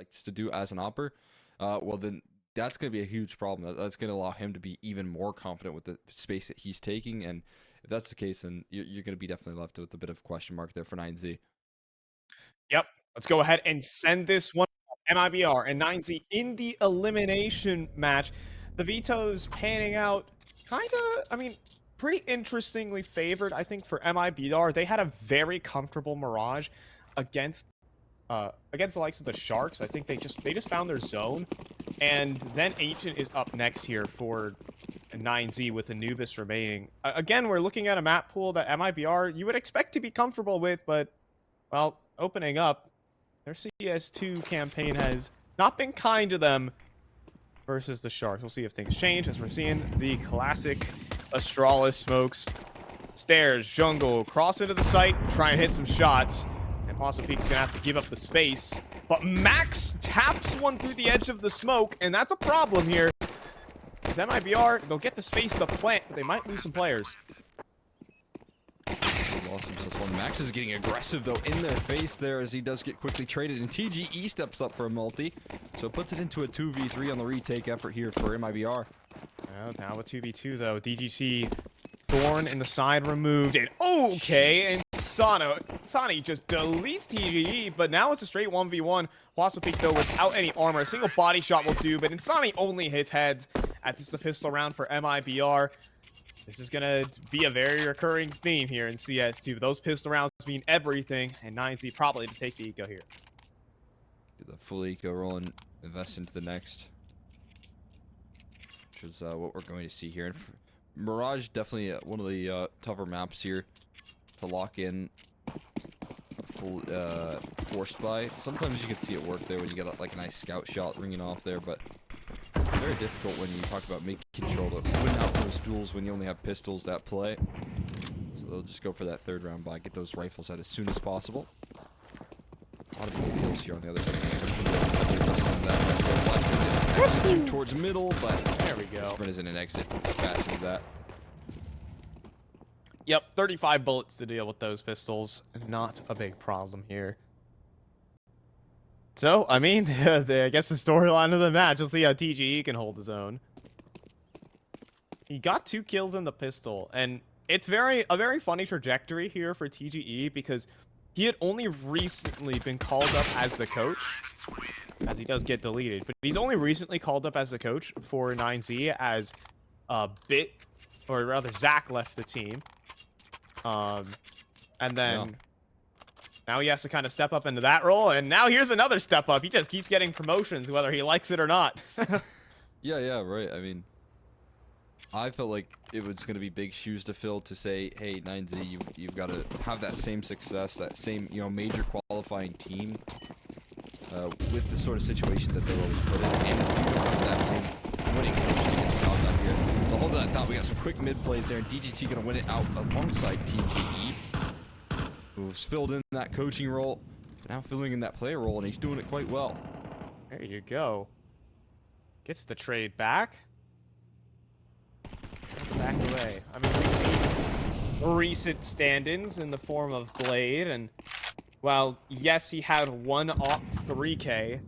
likes to do as an opper, well then that's going to be a huge problem. That's going to allow him to be even more confident with the space that he's taking, and if that's the case, then you're going to be definitely left with a bit of question mark there for 9Z. Yep. Let's go ahead and send this one. MIBR and 9Z in the elimination match. The vetoes panning out I mean, pretty interestingly favored, I think, for MIBR. They had a very comfortable Mirage against the likes of the Sharks. I think they just found their zone. And then Ancient is up next here for 9Z with Anubis remaining. Again, we're looking at a map pool that MIBR you would expect to be comfortable with, but, well, opening up, their CS2 campaign has not been kind to them versus the Sharks. We'll see if things change as we're seeing the classic Astralis smokes. Stairs, jungle, cross into the site, try and hit some shots. And HUASOPEEK is going to have to give up the space. But Max taps one through the edge of the smoke, and that's a problem here. Because MIBR, they'll get the space to plant, but they might lose some players. Lost himself one. Max is getting aggressive though in their face there as he does get quickly traded, and TGE steps up for a multi, so it puts it into a 2v3 on the retake effort here for MIBR. Well, now a 2v2 though. DGC Thorn in the side removed, and okay, and insani just deletes TGE, but now it's a straight 1v1. HUASOPEEK though without any armor, a single body shot will do, but insani only hits heads as it's the pistol round for MIBR. This is going to be a very recurring theme here in CS2. Those pistol rounds mean everything, and 9Z probably to take the eco here. Get the full eco roll and invest into the next, which is what we're going to see here. And Mirage, definitely one of the tougher maps here to lock in a full force buy. Sometimes you can see it work there when you get like a nice scout shot ringing off there, but very difficult when you talk about making control to win out those duels when you only have pistols that play. So they'll just go for that third round buy, get those rifles out as soon as possible. A lot of good deals here on the other side. Towards middle, but there we go. Sprint is in an exit. Fast with that. Yep, 35 bullets to deal with those pistols. Not a big problem here. So, I mean, I guess the storyline of the match, we'll see how TGE can hold his own. He got 2 kills in the pistol, and it's a very funny trajectory here for TGE because he had only recently been called up as the coach, as he does get deleted, but he's only recently called up as the coach for 9Z as Zach left the team. And then... Yeah. Now he has to kind of step up into that role, and now here's another step up. He just keeps getting promotions, whether he likes it or not. Yeah, right. I mean, I felt like it was going to be big shoes to fill to say, hey, 9Z, you've got to have that same success, that same, major qualifying team with the sort of situation that they're always put in, and you have that same winning coach to get the job done here. So hold that thought. We got some quick mid plays there, and DGT going to win it out alongside TGE. Who's filled in that coaching role, now filling in that player role, and he's doing it quite well. There you go. Gets the trade back. Back away. I mean, we've seen recent stand-ins in the form of Blade, and while, yes, he had one op 3K,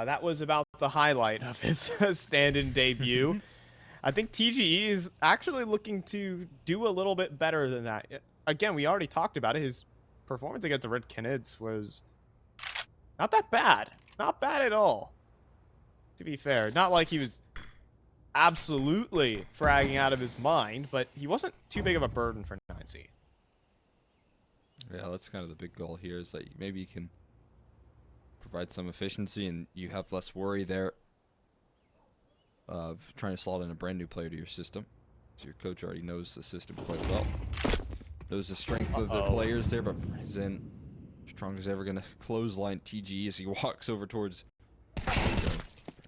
that was about the highlight of his stand-in debut. I think TGE is actually looking to do a little bit better than that. Again, we already talked about it. His performance against the Red Canids was not that bad. Not bad at all, to be fair. Not like he was absolutely fragging out of his mind, but he wasn't too big of a burden for 9Z. Yeah, that's kind of the big goal here, is that maybe you can provide some efficiency and you have less worry there of trying to slot in a brand new player to your system. So your coach already knows the system quite well. Knows the strength of the players there, but is in strong as ever, gonna clothesline TGE as he walks over towards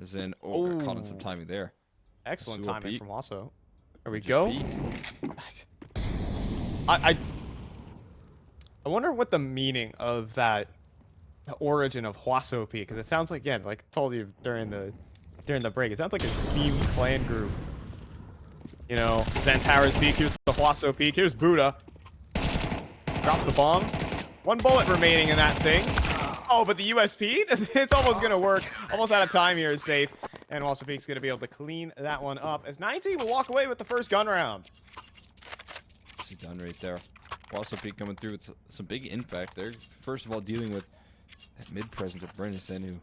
is in got caught in some timing there. Excellent timing from Wasso. There we go. I wonder what the meaning of that, the origin of HUASOPEEK, because it sounds like, again, like I told you during the break, it sounds like a themed clan group. You know, Xantara's peak, here's the HUASOPEEK, here's Buddha. Drop the bomb. 1 bullet remaining in that thing. Oh, but the USP, it's almost going to work. Almost out of time here is safe. And HUASOPEEK's going to be able to clean that one up as 19 will walk away with the first gun round. See done right there. HUASOPEEK coming through with some big impact there. First of all, dealing with that mid presence of Brennison, who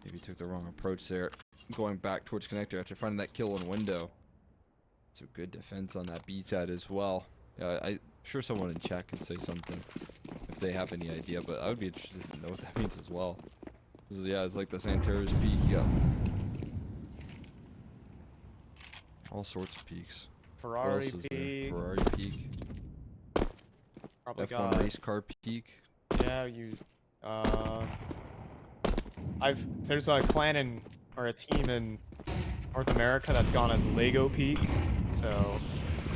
maybe took the wrong approach there. Going back towards connector after finding that kill in window. So good defense on that B side as well. I'm sure someone in chat can say something if they have any idea, but I would be interested to know what that means as well. Yeah, it's like the Santeros peak. You got all sorts of peaks. Ferrari peak. Ferrari peak. Probably F1 got race car peak. Yeah, there's a clan or a team in North America that's gone as Lego peak, so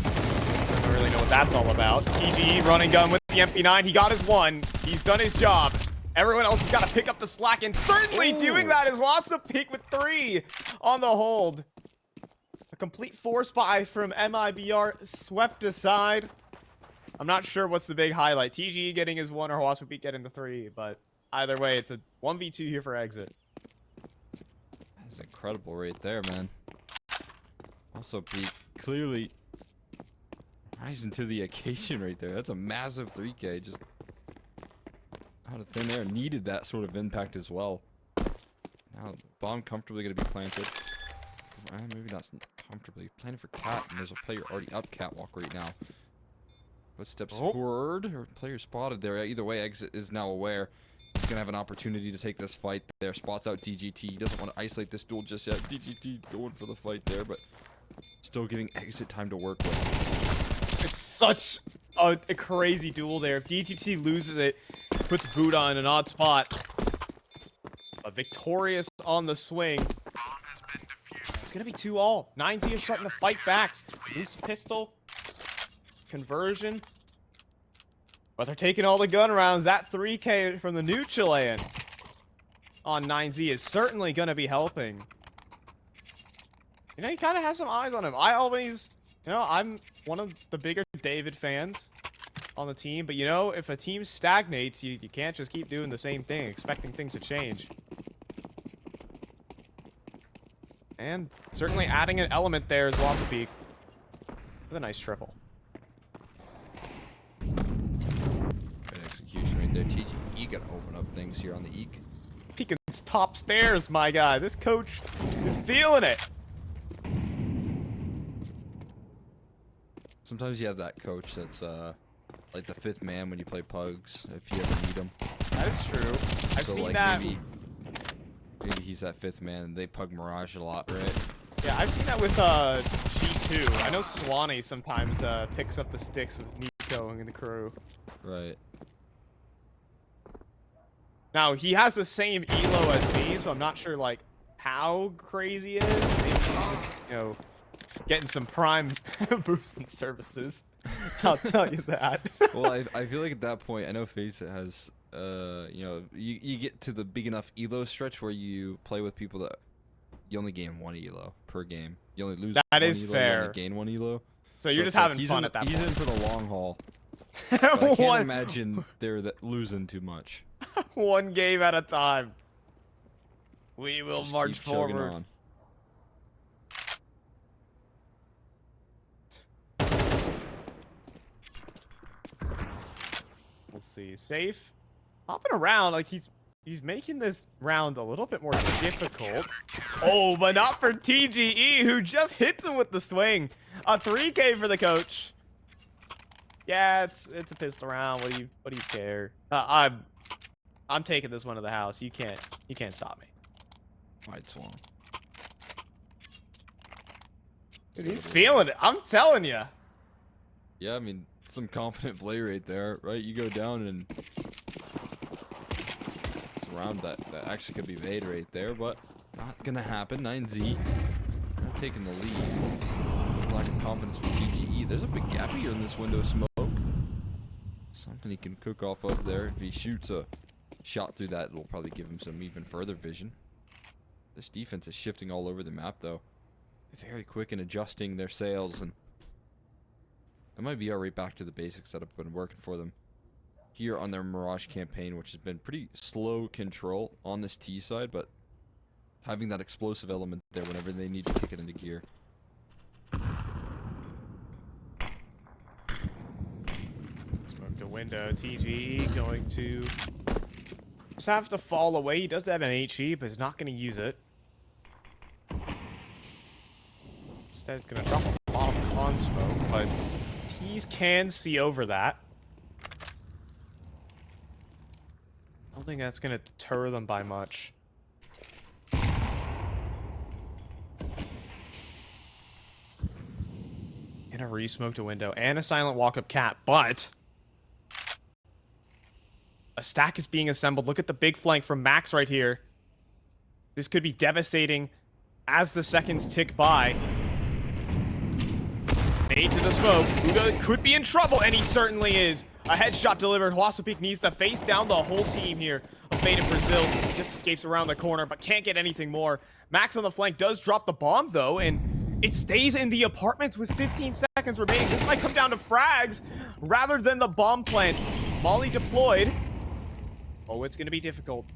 I don't really know what that's all about. TGE running gun with the MP9. He got his one. He's done his job. Everyone else has got to pick up the slack, and certainly doing that is HUASOPEEK with 3 on the hold. A complete force buy from MIBR swept aside. I'm not sure what's the big highlight. TGE getting his 1 or HUASOPEEK getting the 3, but either way, it's a 1v2 here for exit. That's incredible right there, man. HUASOPEEK clearly rising to the occasion right there. That's a massive 3K. Just out of thin air. Needed that sort of impact as well. Now, bomb comfortably going to be planted. Maybe not comfortably. Planted for Cat, and there's a player already up catwalk right now. Footsteps heard, or player spotted there. Either way, exit is now aware. He's going to have an opportunity to take this fight there. Spots out DGT. He doesn't want to isolate this duel just yet. DGT going for the fight there, but still giving exit time to work with. It's such a crazy duel there. If DGT loses it, puts Buddha in an odd spot. But victorious on the swing. It's going to be 2-all. 9Z is starting to fight back. Boost pistol. Conversion. But they're taking all the gun rounds. That 3K from the new Chilean on 9Z is certainly going to be helping. You know, he kind of has some eyes on him. I always, you know, I'm one of the bigger David fans on the team. But, you know, if a team stagnates, you can't just keep doing the same thing, expecting things to change. And certainly adding an element there is HUASOPEEK with a nice triple. Good execution right there. TGE gonna open up things here on the Eek. Peeking's top stairs, my guy. This coach is feeling it. Sometimes you have that coach that's like the 5th man when you play pugs, if you ever need him. That is true. I've so seen like that. Maybe he's that 5th man and they pug Mirage a lot, right? Yeah, I've seen that with G2. I know Swanee sometimes picks up the sticks with Nico and the crew. Right. Now, he has the same elo as me, so I'm not sure, like, how crazy it is. Maybe he's just, you know, getting some prime boosting services. I'll tell you that. Well, I feel like at that point, I know FaZe has, you know, you get to the big enough elo stretch where you play with people that you only gain 1 elo per game. You only lose that 1 is elo, fair. You only gain 1 elo. So you're just having fun at that point. He's in for the long haul. I can't imagine they're losing too much. 1 game at a time. We will Just march keep chugging forward. on. We'll see. Safe. Hopping around like he's making this round a little bit more difficult. Oh, but not for TGE, who just hits him with the swing. A 3K for the coach. Yeah, it's a pistol round. What do you care? I'm taking this one to the house. You can't stop me. Wide swung. Dude, he's feeling it. I'm telling you. Yeah, I mean, some confident play right there, right? You go down and it's a round that actually could be made right there, but not gonna happen. 9Z not taking the lead. Lack of confidence from TGE. There's a big gap here in this window of smoke. Something he can cook off of there. If he shoots a shot through that, it'll probably give him some even further vision. This defense is shifting all over the map, though. Very quick in adjusting their sails, and that might be right back to the basics that have been working for them. here on their Mirage campaign, which has been pretty slow control on this T side, but having that explosive element there whenever they need to kick it into gear. Smoke the window. TG going to just have to fall away. He does have an HE, but he's not going to use it. Instead, it's going to drop a lot of con smoke, but T's can see over that. I don't think that's going to deter them by much. And a re-smoked a window and a silent walk-up cat, but a stack is being assembled. Look at the big flank from Max right here. This could be devastating as the seconds tick by. Nade to the smoke. Huda could be in trouble, and he certainly is. A headshot delivered. HUASOPEEK needs to face down the whole team here of Made in Brazil. He just escapes around the corner, but can't get anything more. Max on the flank does drop the bomb, though, and it stays in the apartments with 15 seconds remaining. This might come down to frags rather than the bomb plant. Molly deployed. Oh, it's going to be difficult.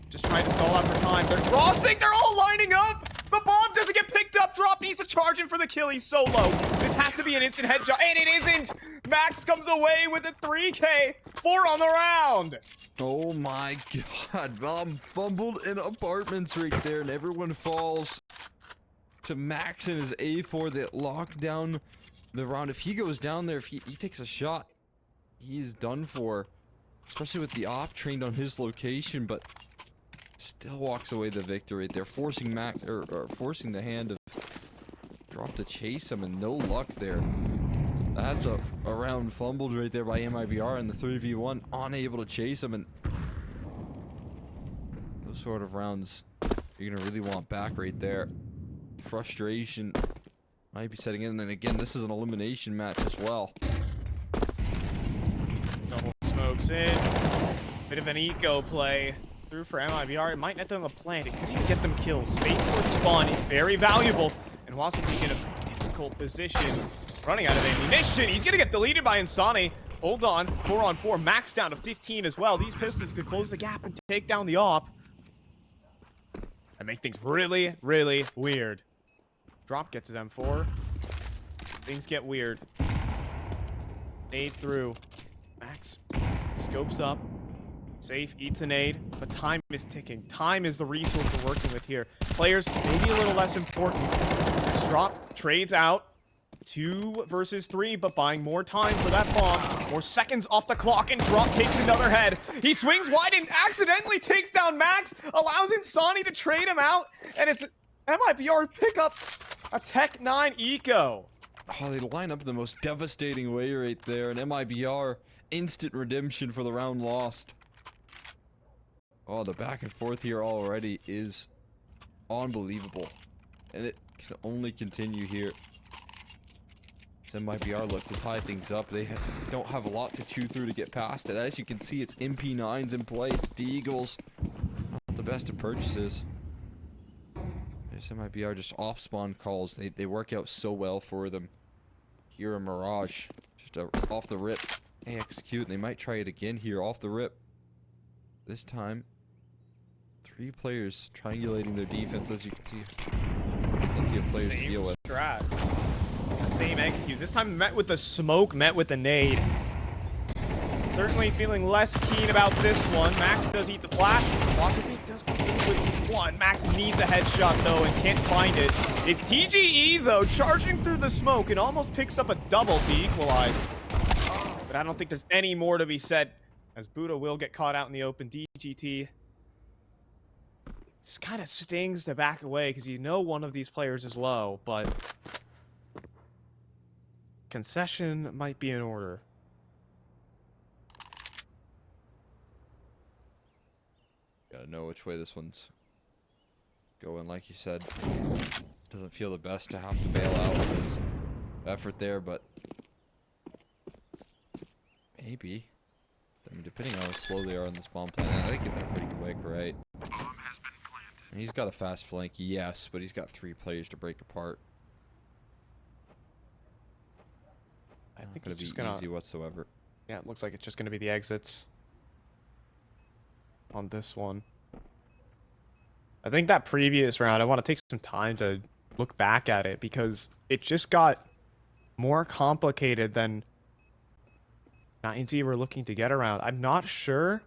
Just trying to stall out for time. They're crossing. They're all lining up. The bomb doesn't get picked up. Drop needs to charge in for the kill. He's so low. This has to be an instant headshot, and it isn't. Max comes away with a 3K. 4 on the round. Oh my god. Bomb fumbled in apartments right there, and everyone falls to Max and his A4 that locked down the round. If he goes down there, if he takes a shot, he's done for. Especially with the op trained on his location, but still walks away the victory. They're forcing Max or forcing the hand of drop to chase him, and no luck there. That's a round fumbled right there by MIBR in the 3v1, unable to chase him, and those sort of rounds you're gonna really want back right there. Frustration might be setting in, and again, this is an elimination match as well. Double smokes in. Bit of an eco play through for MIBR. It might net them a plant. It could even get them kills. Space for spawn is very valuable, and HUASOPEEK in a difficult position. Running out of ammunition. He's gonna get deleted by insani. Hold on. 4 on 4. Max down to 15 as well. These Pistons could close the gap and take down the op. And make things really, really weird. Drop gets his M4. Things get weird. Nade through. Max scopes up. Safe, eats a nade, but time is ticking. Time is the resource we're working with here. Players, maybe a little less important. This drop trades out. 2 versus 3, but buying more time for that bomb. More seconds off the clock, and Drop takes another head. He swings wide and accidentally takes down Max, allows insani to trade him out, and it's MIBR pick up a Tech 9 eco. Oh, they line up the most devastating way right there, and MIBR instant redemption for the round lost. Oh, the back and forth here already is unbelievable, and it can only continue here. MIBR look to tie things up. They don't have a lot to chew through to get past it. As you can see, it's MP9s in play. It's the Eagles. Not the best of purchases. There's MIBR just off spawn calls. They work out so well for them. Here in Mirage. Just off the rip. They execute, and they might try it again here off the rip. This time, 3 players triangulating their defense, as you can see. Plenty of players to deal with. Strat. Same execute. This time met with the smoke, met with the nade. Certainly feeling less keen about this one. Max does eat the flash. HUASOPEEK does come through with 1. Max needs a headshot though and can't find it. It's TGE though, charging through the smoke and almost picks up a double to equalize. But I don't think there's any more to be said, as Buddha will get caught out in the open. DGT. This kind of stings to back away because you know one of these players is low, but concession might be in order. Gotta know which way this one's going. Like you said, doesn't feel the best to have to bail out with this effort there, but maybe. I mean, depending on how slow they are on this bomb plant, they get there pretty quick, right? And he's got a fast flank, yes, but he's got 3 players to break apart. I think Not he's gonna just be easy whatsoever. Yeah, it looks like it's just going to be the exits on this one. I think that previous round, I want to take some time to look back at it because it just got more complicated than 9Z were looking to get around. I'm not sure,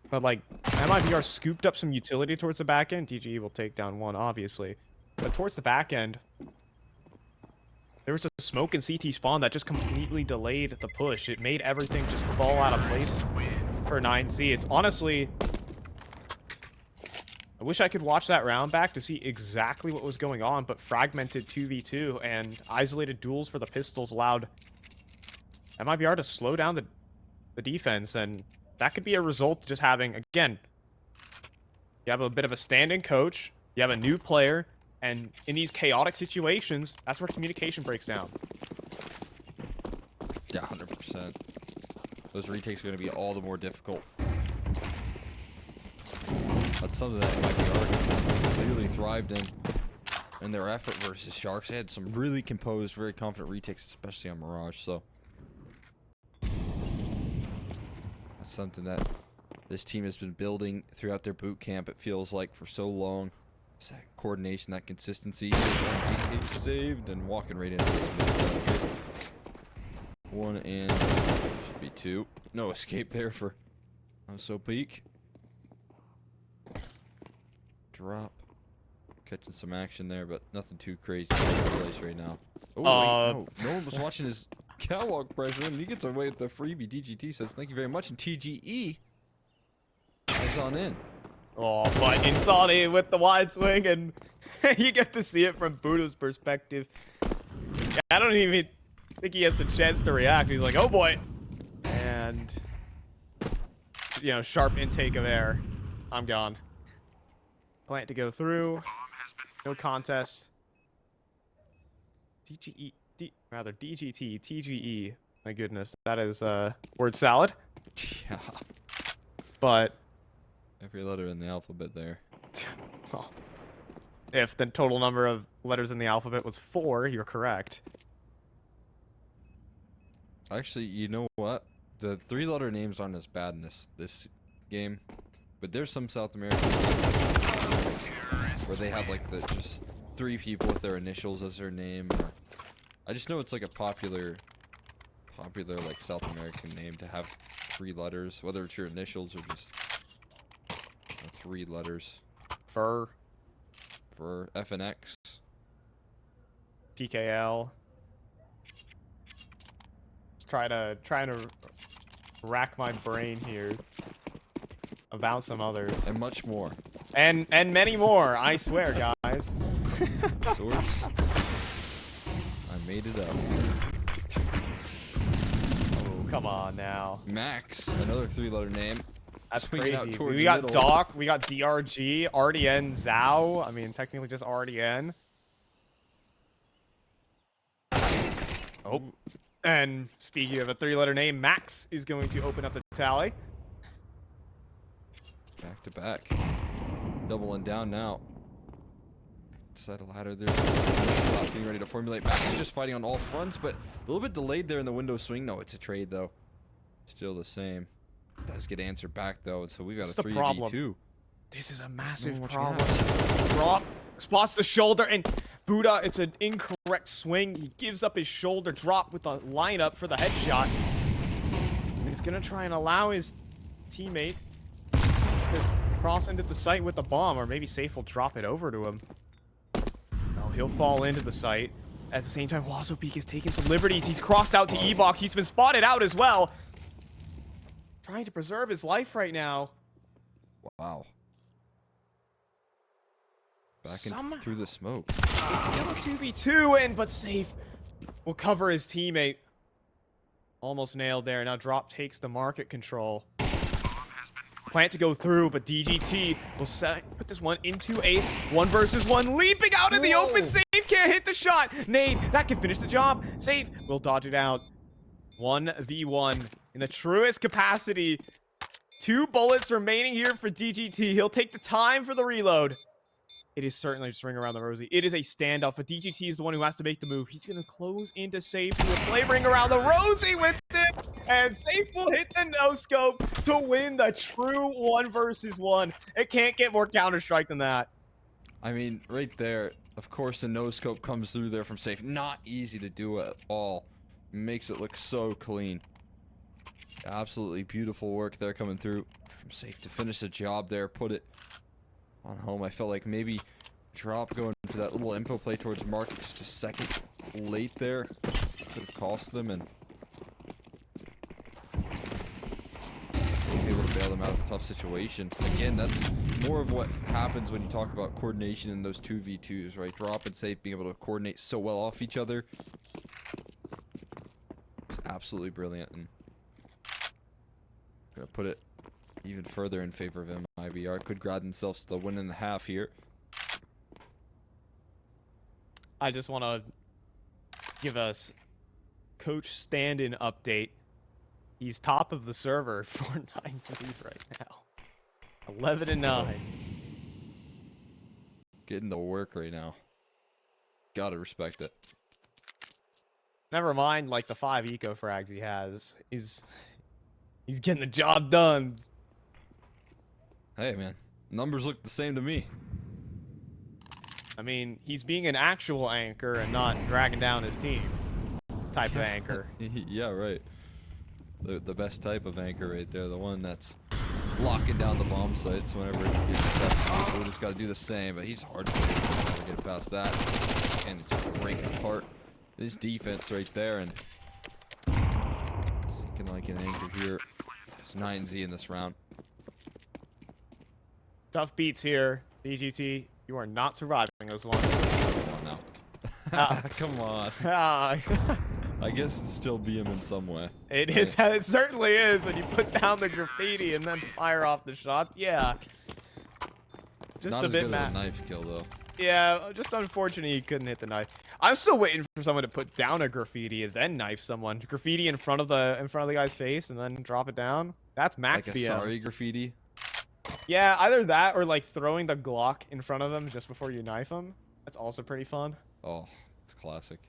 but like MIBR scooped up some utility towards the back end. DGE will take down one, obviously, but towards the back end, there was a smoke and CT spawn that just completely delayed the push. It made everything just fall out of place for 9Z. It's honestly, I wish I could watch that round back to see exactly what was going on, but fragmented 2v2 and isolated duels for the pistols allowed MIBR to slow down the defense, and that could be a result of just having, again, you have a bit of a standing coach, you have a new player, and in these chaotic situations, that's where communication breaks down. Yeah, 100%. Those retakes are going to be all the more difficult. That's something that MIBR clearly thrived in their effort versus Sharks. They had some really composed, very confident retakes, especially on Mirage, so that's something that this team has been building throughout their boot camp, it feels like, for so long. It's that coordination, that consistency. Saved and walking right into it. One and should be two. No escape there for HUASOPEEK. Drop. Catching some action there, but nothing too crazy in place right now. Oh, wait, no one was watching his catwalk pressure, and he gets away with the freebie. DGT says thank you very much, and TGE comes on in. Oh, but insani with the wide swing, and you get to see it from Buddha's perspective. Yeah, I don't even think he has a chance to react. He's like, oh boy. And, you know, sharp intake of air. I'm gone. Plant to go through. No contest. DGE, DGT, TGE. My goodness, that is word salad. Yeah. But Every letter in the alphabet there. well, if the total number of letters in the alphabet was 4, you're correct. Actually, you know what? The 3-letter names aren't as bad in this game, but there's some South American games where they have like the just 3 people with their initials as their name. Or, I just know it's like a popular like South American name to have 3 letters, whether it's your initials or just 3 letters. For F and X. PKL. Just trying to rack my brain here about some others. And much more. And many more, I swear, guys. Source. I made it up. Oh, come on now. Max, another 3-letter name. That's Swinging out crazy. towards We the got middle. Doc, we got DRG, RDN, Zhao. I mean, technically just RDN. Oh. And speaking of a 3-letter name, Max is going to open up the tally. Back to back. Doubling down now. Side of ladder there. Getting ready to formulate. Max is just fighting on all fronts, but a little bit delayed there in the window swing. No, it's a trade though. Still the same. Does get answered back though, and so we got a 3v2. This is a massive what you problem. Drop, spots the shoulder, and Buddha, it's an incorrect swing. He gives up his shoulder drop with a lineup for the headshot. He's gonna try and allow his teammate to cross into the site with the bomb, or maybe Safe will drop it over to him. No, he'll fall into the site. At the same time, HUASOPEEK is taking some liberties. He's crossed out to E-Box. He's been spotted out as well. Trying to preserve his life right now. Wow. Back in through the smoke. It's still a 2v2, but Safe will cover his teammate. Almost nailed there. Now Drop takes the market control. Plant to go through, but DGT will put this one into a 1 versus 1. Leaping out in the open. Safe can't hit the shot. Nade, that can finish the job. Safe will dodge it out. 1v1 in the truest capacity. 2 bullets remaining here for DGT. He'll take the time for the reload. It is certainly just ring around the rosy. It is a standoff, but DGT is the one who has to make the move. He's going to close into safety with play ring around the rosy with it, and Safe will hit the no-scope to win the true 1 versus 1. It can't get more Counter-Strike than that. I mean, right there, of course the no-scope comes through there from Safe. Not easy to do at all. Makes it look so clean. Absolutely beautiful work there coming through from Safe to finish the job there, put it on home. I felt like maybe Drop going for that little info play towards Mark just a second late there could have cost them, and able to bail them out of a tough situation. Again, that's more of what happens when you talk about coordination in those 2v2s, right? Drop and Safe being able to coordinate so well off each other. It's absolutely brilliant, and gonna put it even further in favor of MIBR. Could grab themselves the 1.5 here. I just want to give us Coach stand-in update. He's top of the server for 9 cities right now. 11-9. Getting to work right now. Gotta respect it. Never mind, like, the 5 eco frags he has. He's getting the job done. Hey, man. Numbers look the same to me. I mean, he's being an actual anchor and not dragging down his team type of anchor. Yeah, right. The best type of anchor right there. The one that's locking down the bomb sites whenever it gets tested. We just got to do the same, but he's hard to get past that. And just break apart his defense right there. And looking like an anchor here. There's 9Z in this round. Tough beats here, BGT. You are not surviving this one. Come on now. Come on. I guess it's still BM in some way. It certainly is when you put down the graffiti and then fire off the shot. Yeah. Just not a as bit good mad. as a knife kill though. Yeah, just unfortunate he couldn't hit the knife. I'm still waiting for someone to put down a graffiti and then knife someone. Graffiti in front of the guy's face and then drop it down. That's max like a BM. sorry graffiti. Yeah, either that or like throwing the Glock in front of them just before you knife them. That's also pretty fun. Oh, it's classic.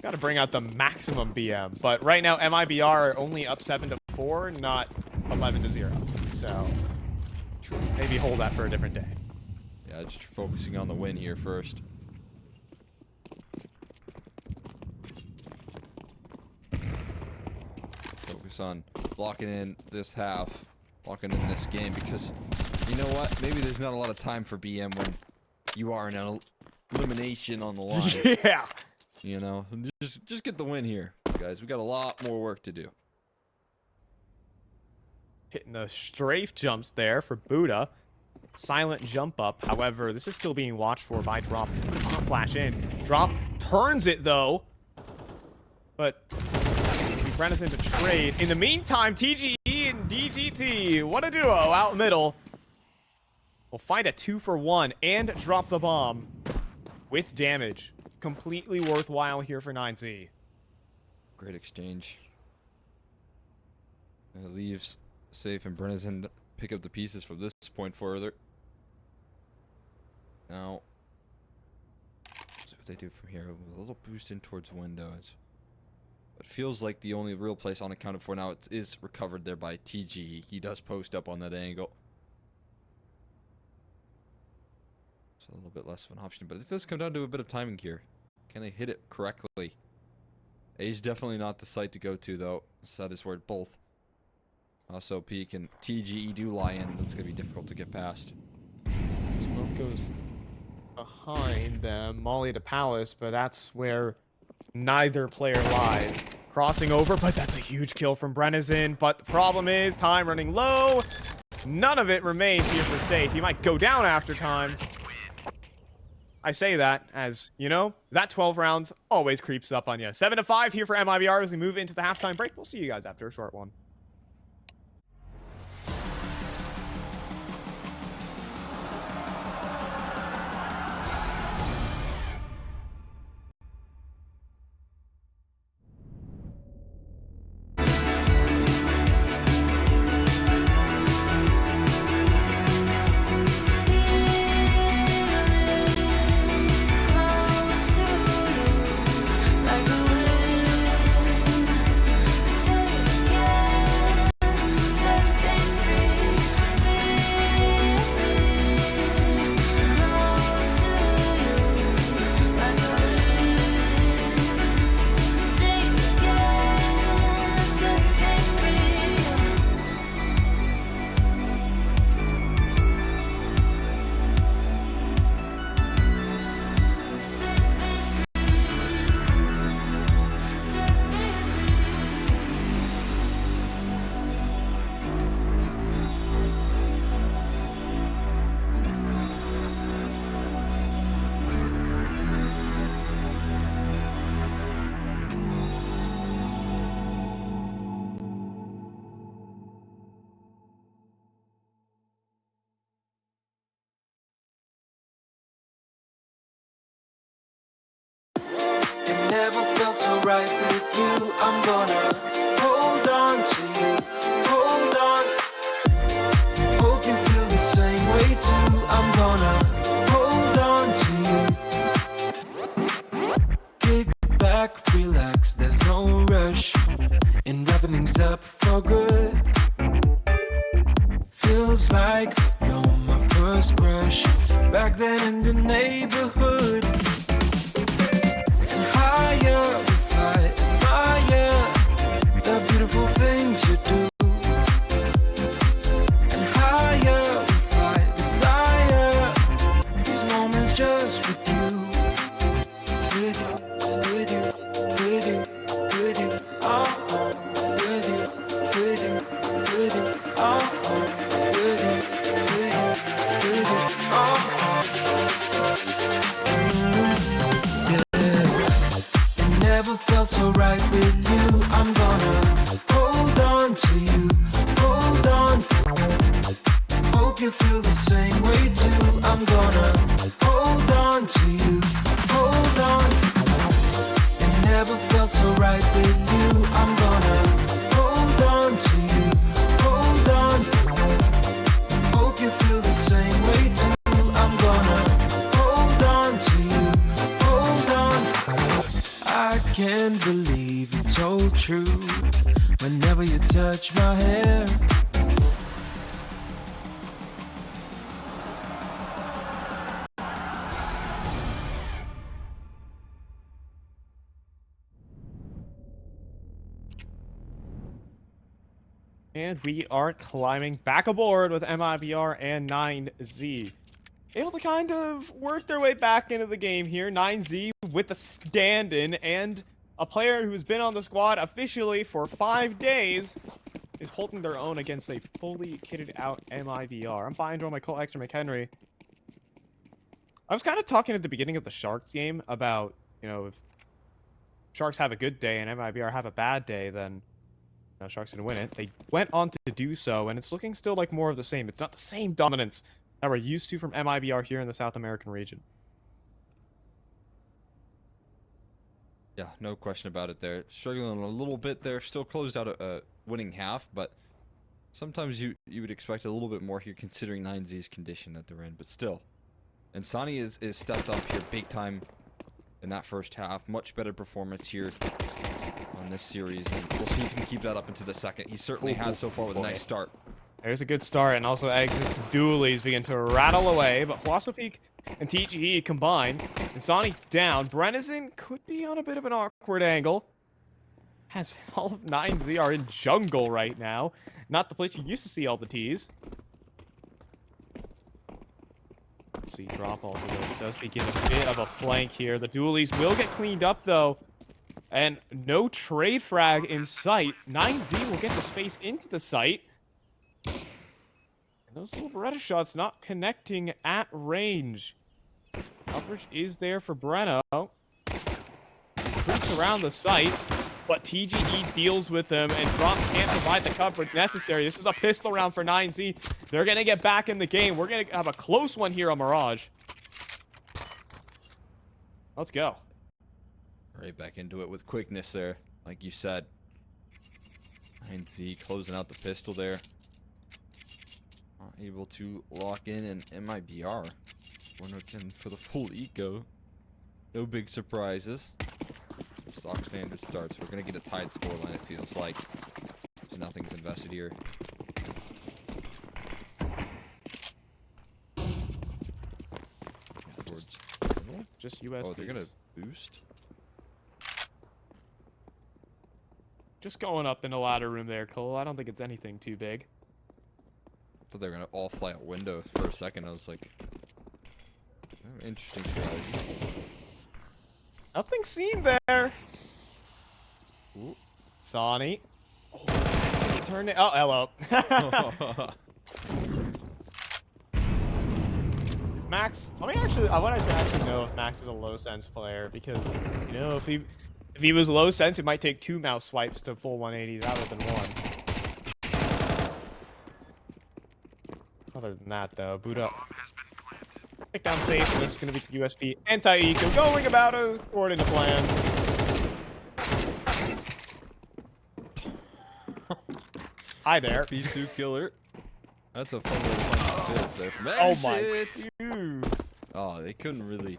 Got to bring out the maximum BM, but right now MIBR are only up 7-4, not 11-0. So maybe hold that for a different day. Yeah, just focusing on the win here first. Focus on locking in this half, locking in this game, because you know what? Maybe there's not a lot of time for BM when you are in an elimination on the line. Yeah. You know, just get the win here, guys. We got a lot more work to do. Hitting the strafe jumps there for Buddha. Silent jump up. However, this is still being watched for by Drop. Flash in. Drop turns it though. But Brennan into trade. In the meantime, TGE and DGT. What a duo out middle. We'll find a 2-for-1 and drop the bomb with damage. Completely worthwhile here for 9Z. Great exchange. And it leaves Safe and Brennison to pick up the pieces from this point further. Now, see what they do from here. A little boost in towards windows. It feels like the only real place unaccounted for now is recovered there by TG. He does post up on that angle. So a little bit less of an option, but it does come down to a bit of timing here. Can they hit it correctly? A's definitely not the site to go to, though. So that is where both HUASOPEEK and TGE do lie in. That's going to be difficult to get past. Smoke goes behind them. Molly to Palace, but that's where neither player lies. Crossing over, but that's a huge kill from Brennison. But the problem is, time running low. None of it remains here for Safe. He might go down after time. I say that as, you know, that 12 rounds always creeps up on you. 7-5 here for MIBR as we move into the halftime break. We'll see you guys after a short one. feels like you're my first crush back then in the neighborhood. And higher we fly, higher, the beautiful things you do. And higher we fly, desire these moments just with you. With you, with you, with you, with you, oh, with you, with you, with you, oh, with you, with you, with you, oh, yeah. It never felt so right with you. I'm gonna hold on to you, hold on. Hope you feel the same way too. I'm gonna hold on to you, hold on. It never felt so right with you. I'm gonna hold on to you, hold on. Hope you feel the same way too. I'm gonna hold on to you, hold on. I can't believe it's so true. Whenever you touch my hair, And we are climbing back aboard with MIBR and 9Z. Able to kind of work their way back into the game here. 9Z with the stand-in and a player who's been on the squad officially for 5 days is holding their own against a fully kitted out MIBR. I'm buying my Colt Extra McHenry. I was kind of talking at the beginning of the Sharks game about, you know, if Sharks have a good day and MIBR have a bad day, then no, Sharks didn't win it. They went on to do so, and it's looking still like more of the same. It's not the same dominance that we're used to from MIBR here in the South American region. Yeah, no question about it there. Struggling a little bit there. Still closed out a winning half, but sometimes you would expect a little bit more here considering 9Z's condition that they're in. But still, Insani is stepped up here big time in that first half. Much better performance here on this series, and we'll see if he can keep that up into the second. He certainly has so far with a nice start. There's a good start, and also exits dualies begin to rattle away, but HUASOPEEK and TGE combine. Insani's down. Brennison could be on a bit of an awkward angle, as all of 9Z are in jungle right now. Not the place you used to see all the Ts. Let's see, drop also does begin a bit of a flank here. The dualies will get cleaned up, though. And no trade frag in sight. 9Z will get the space into the site. And those little Beretta shots not connecting at range. Coverage is there for Breno. Creeps around the site, but TGE deals with him, and Drop can't provide the coverage necessary. This is a pistol round for 9Z. They're going to get back in the game. We're going to have a close one here on Mirage. Let's go. Right back into it with quickness there, like you said. 9Z closing out the pistol there. Able to lock in an MIBR. We're looking for the full eco. No big surprises. Stock standard starts. We're going to get a tied scoreline, it feels like. So nothing's invested here. Towards just US. Oh, they're going to boost? Just going up in the ladder room there, Cole. I don't think it's anything too big. I thought they were going to all fly out window for a second. I was like, oh, interesting strategy. Nothing seen there. Ooh. Sonny. Oh, he turned it. Oh, hello. Max, I wanted to actually know if Max is a low sense player, because, you know, if he was low sense, it might take 2 mouse swipes to full 180 rather than 1. Other than that, though, boot up. Take down safe, and this is going to be USP anti-eco going about it according to plan. Hi there. P2 killer. That's a fun little punch to fit there from Oh exit. my dude. Oh, they couldn't really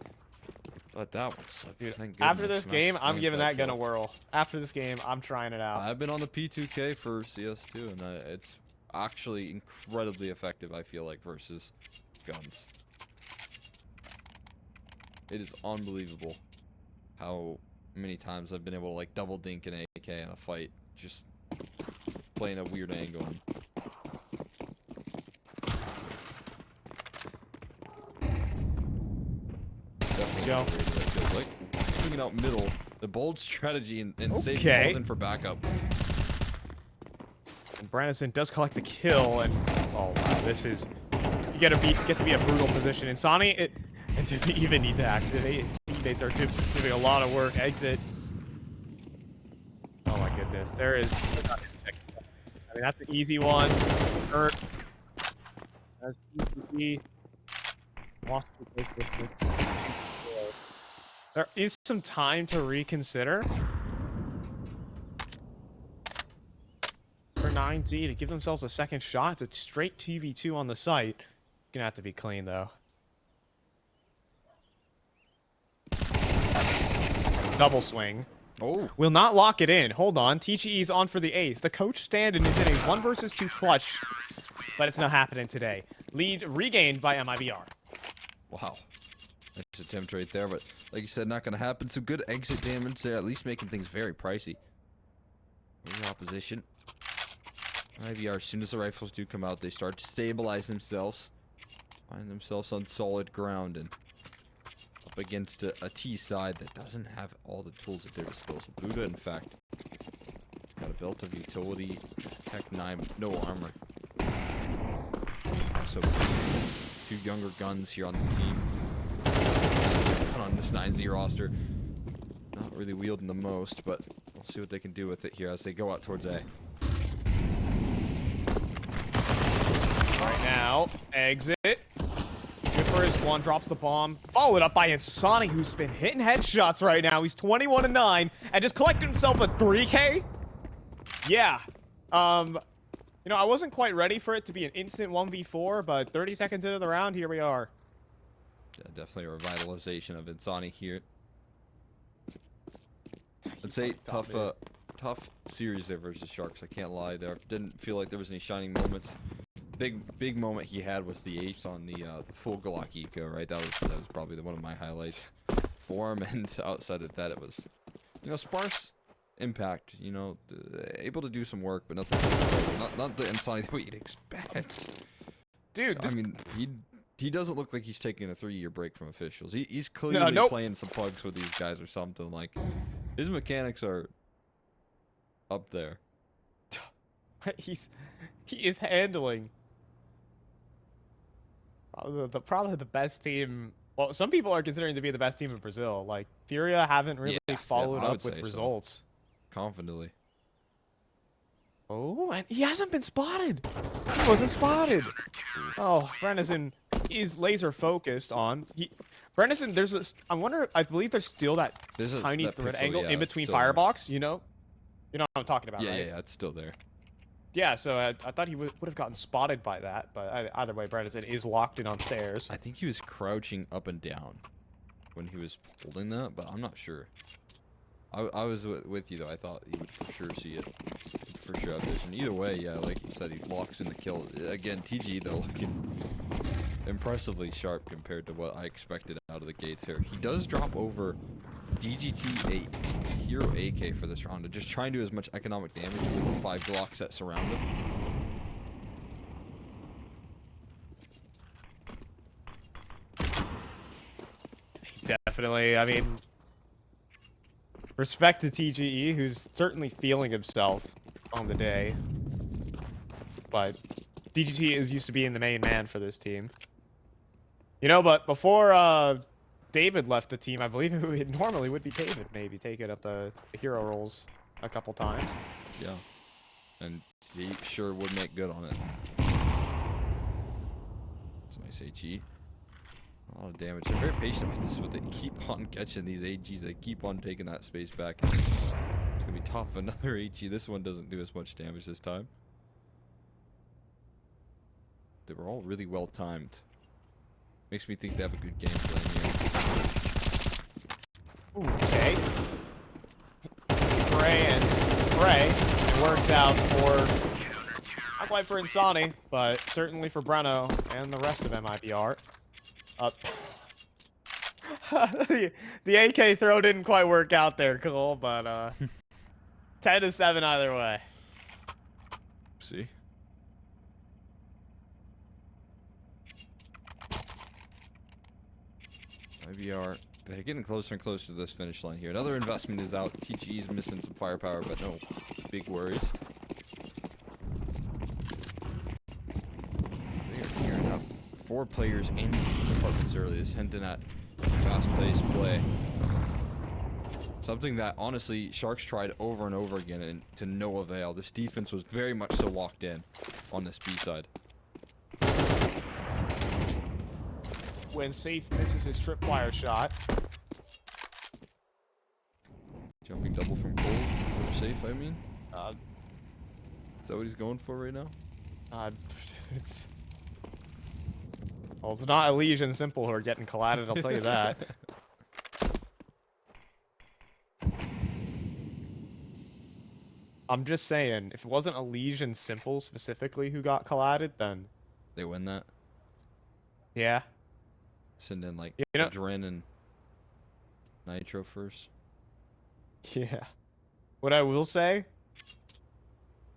let that one slip. Dude, Thank after goodness this Max game, I'm wins giving that gun a kill. whirl. After this game, I'm trying it out. I've been on the P2K for CS2, and actually incredibly effective, I feel like, versus guns. It is unbelievable how many times I've been able to like double dink an AK in a fight, just playing a weird angle. Definitely Go. underrated, it feels like. Swinging out middle, the bold strategy and save Okay. calls in for backup. And Brandison does collect the kill, and oh wow, this is get to be a brutal position. Insani, it doesn't even need to activate. His teammates are just doing a lot of work. Exit. Oh my goodness, there is. I mean, that's an easy one. Hurt. That's easy. Lost the position. There is some time to reconsider for 9Z to give themselves a second shot. It's a straight 2v2 on the site. Gonna have to be clean though. Double swing. Oh, Will not lock it in. Hold on. TGE is on for the ace. The coach stand-in is in a 1 versus 2 clutch, but it's not happening today. Lead regained by MIBR. wow. Nice attempt right there, but like you said, not going to happen. Some good exit damage there, at least making things very pricey. The opposition. IVR, as soon as the rifles do come out, they start to stabilize themselves. Find themselves on solid ground and up against a T side that doesn't have all the tools at their disposal. Buddha, in fact, got a belt of utility, Tech 9, no armor. So, 2 younger guns here on the team. On this 9Z roster. Not really wielding the most, but we'll see what they can do with it here as they go out towards A. Right now, exit. Good for his one, drops the bomb. Followed up by Insani, who's been hitting headshots right now. He's 21-9 and just collected himself a 3K. Yeah. You know, I wasn't quite ready for it to be an instant 1v4, but 30 seconds into the round, here we are. Yeah, definitely a revitalization of Insani here. Let's say tough series there versus Sharks. I can't lie there. Didn't feel like there was any shining moments. Big moment he had was the ace on the full Glock eco, right? That was probably one of my highlights for him. And outside of that, it was, you know, sparse impact. You know, able to do some work, but nothing. Not the Insani that you'd expect. Dude, I mean, he doesn't look like he's taking a 3-year break from officials. He's clearly playing some pugs with these guys or something. Like, his mechanics are up there. he is handling probably the best team. Well, some people are considering to be the best team in Brazil. Like, Furia haven't really followed up with results. So. Confidently. Oh, and he hasn't been spotted. He wasn't spotted. Oh, Brennison is laser focused on. Brennison, there's a. I believe there's still that tiny thread angle in between firebox. You know what I'm talking about, right? Yeah, it's still there. Yeah, so I thought he would have gotten spotted by that, but either way, Brennison is locked in on stairs. I think he was crouching up and down when he was holding that, but I'm not sure. I was with you though. I thought he would for sure see it. For sure have vision. Either way, yeah, like you said, he locks in the kill. Again, TG though, looking impressively sharp compared to what I expected out of the gates here. He does drop over DGT a hero AK for this round to just try and do as much economic damage with the 5 Glocks that surround him. Definitely, I mean, respect to TGE, who's certainly feeling himself on the day. But DGT is used to being the main man for this team. You know, but before David left the team, I believe it normally would be David maybe taking up the hero roles a couple times. Yeah. And he sure would make good on it. It's a nice HE. A lot of damage. They're very patient with this, but they keep on catching these AGs. They keep on taking that space back. It's going to be tough. Another HE. This one doesn't do as much damage this time. They were all really well timed. Makes me think they have a good game plan here. Okay. Spray and spray. It worked out for... quite for Insani, but certainly for Breno and the rest of MIBR. The AK throw didn't quite work out there, Cole, but 10-7 either way. See? MIBR, they're getting closer and closer to this finish line here. Another investment is out. TGE's missing some firepower, but no big worries. They are gearing up. 4 players in departments early is hinting at fast-paced play. Something that, honestly, Sharks tried over and over again and to no avail. This defense was very much so locked in on this B side. When Safe misses his tripwire shot. Jumping double from Cole, or Safe, I mean. Is that what he's going for right now? It's... Well, it's not Elise and Simple who are getting collided, I'll tell you that. I'm just saying, if it wasn't Elise and Simple specifically who got collided, then... They win that? Yeah. Send in, like, You know- Adren and Nitro first. Yeah. What I will say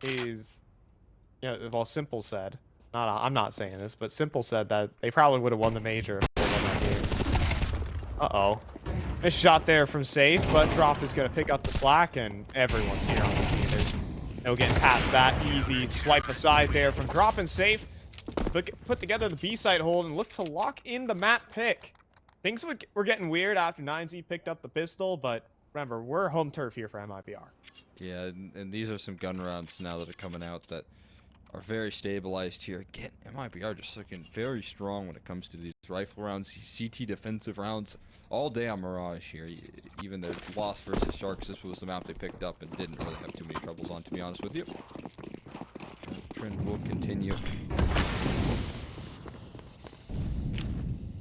is, you know, well, Simple said, I'm not saying this, but Simple said that they probably would have won the major if they won that game. Uh-oh. Nice shot there from Safe, but Drop is going to pick up the slack, and everyone's here on the team. There's no getting past that. Easy swipe aside there from Drop and Safe. Put together the B-side hold and look to lock in the map pick. Things were getting weird after 9Z picked up the pistol, but remember, we're home turf here for MIBR. Yeah, and these are some gun rounds now that are coming out that are very stabilized here. Again, MIBR just looking very strong when it comes to these rifle rounds, CT defensive rounds, all day on Mirage here. Even their loss versus Sharks, this was the map they picked up and didn't really have too many troubles on, to be honest with you. The trend will continue.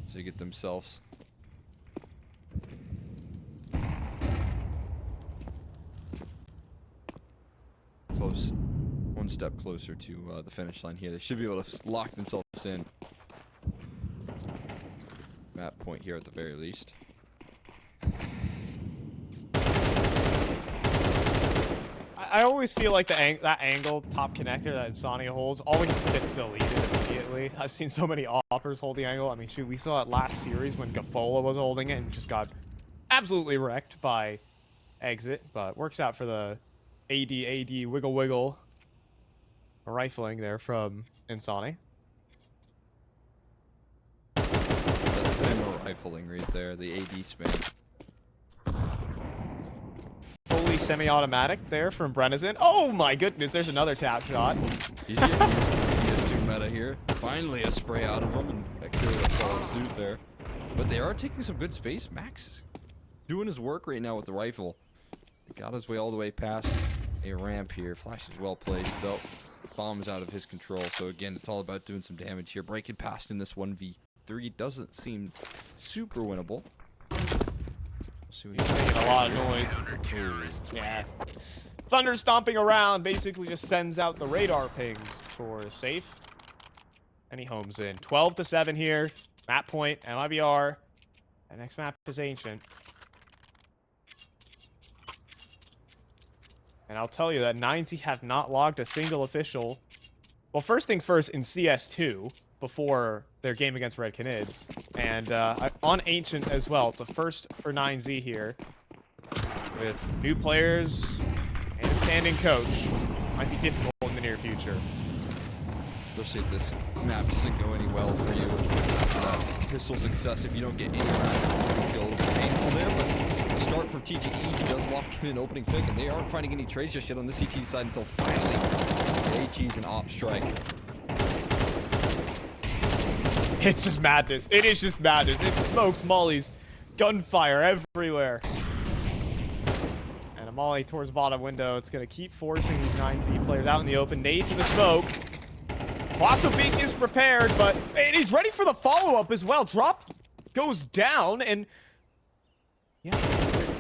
So they get themselves close, one step closer to the finish line here. They should be able to lock themselves in. Map point here at the very least. I always feel like that angle top connector that Insani holds always gets deleted immediately. I've seen so many offers hold the angle. I mean, shoot, we saw it last series when Gafola was holding it and just got absolutely wrecked by Exit, but works out for the AD wiggle wiggle rifling there from Insani. That's ammo rifling right there, the AD spam. Fully semi-automatic there from Brennison. Oh my goodness, there's another tap shot. He's too meta here. Finally a spray out of him, and that clearly follows suit there. But they are taking some good space. Max doing his work right now with the rifle. He got his way all the way past a ramp here. Flash is well placed though. Bomb's out of his control. So again, it's all about doing some damage here. Breaking past in this 1v3 doesn't seem super winnable. See what He's making a lot of noise. Yeah. Thunder stomping around basically just sends out the radar pings for Safe. And he homes in. 12-7 here. Map point, MIBR. The next map is Ancient. And I'll tell you that 9Z have not logged a single official. Well, first things first, in CS2, before their game against Red Canids. And on Ancient as well. It's a first for 9Z here. With new players and a standing coach. Might be difficult in the near future. Especially if this map doesn't go any well for you. Pistol success if you don't get any rounds. It'll be painful there, but the start for TGE, he does lock in an opening pick, and they aren't finding any trades just yet on the CT side until finally HE's an op strike. It's just madness. It is just madness. It's smokes, mollies, gunfire everywhere. And a molly towards bottom window. It's going to keep forcing these 9Z players out in the open. Nade to the smoke. HUASOPEEK is prepared, but and he's ready for the follow-up as well. Drop goes down, and yeah,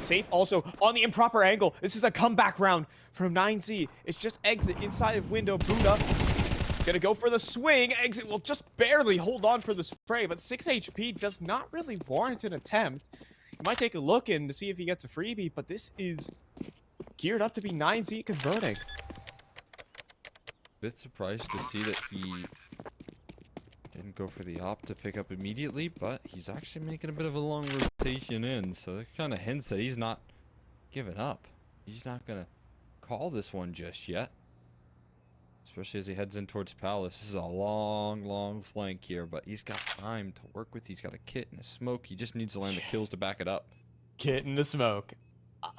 Safe also on the improper angle. This is a comeback round from 9Z. It's just exit inside of window, boot up. Gonna go for the swing. Exit will just barely hold on for the spray, but 6 HP does not really warrant an attempt. He might take a look in to see if he gets a freebie, but this is geared up to be 9Z converting. Bit surprised to see that he didn't go for the op to pick up immediately, but he's actually making a bit of a long rotation in, so it kind of hints that he's not giving up. He's not gonna call this one just yet, especially as he heads in towards Palace. This is a long flank here, but he's got time to work with. He's got a kit and a smoke. He just needs to land the kills to back it up. Kit in the smoke.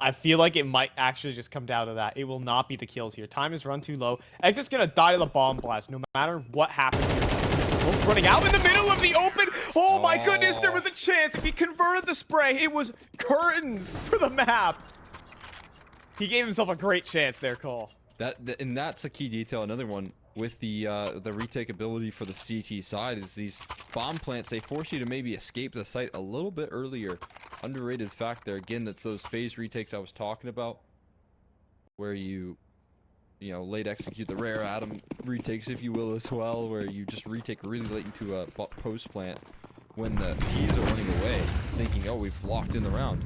I feel like it might actually just come down to that. It will not be the kills here. Time is run too low. Exit's gonna die to the bomb blast no matter what happens here. Oh, running out in the middle of the open. Oh my goodness, there was a chance. If he converted the spray, it was curtains for the map. He gave himself a great chance there, Cole. And that's a key detail. Another one with the retake ability for the CT side is these bomb plants. They force you to maybe escape the site a little bit earlier. Underrated fact there. Again, that's those phase retakes I was talking about, where you late execute the rare atom retakes, if you will, as well, where you just retake really late into a post plant when the keys are running away, thinking, oh, we've locked in the round.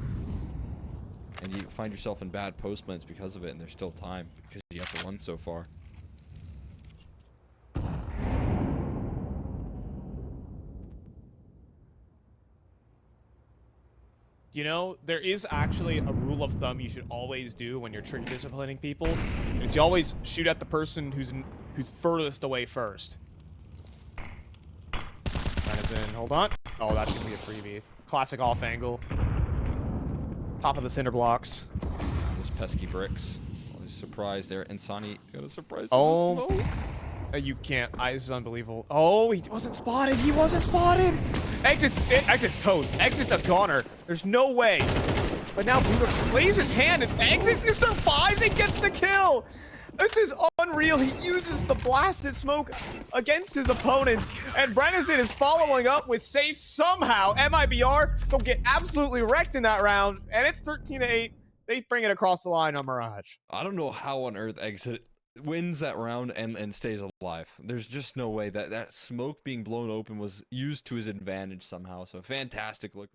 And you find yourself in bad post plants because of it, and there's still time because you have to run so far. You know, there is actually a rule of thumb you should always do when you're trigger disciplining people. And it's you always shoot at the person who's furthest away first. In. Hold on. Oh, that's gonna be a freebie. Classic off angle. Top of the cinder blocks. Those pesky bricks. Always surprised there. Insani got a surprise. Oh, smoke. You can't. This is unbelievable. Oh, he wasn't spotted. He wasn't spotted. Exit's toast. Exit's a goner. There's no way. But now Buddha plays his hand and Exit survives and gets the kill. This is unreal. He uses the blasted smoke against his opponents. And Brennison is following up with safe somehow. MIBR don't get absolutely wrecked in that round. And it's 13-8. They bring it across the line on Mirage. I don't know how on earth Exit wins that round and stays alive. There's just no way that smoke being blown open was used to his advantage somehow. So fantastic look.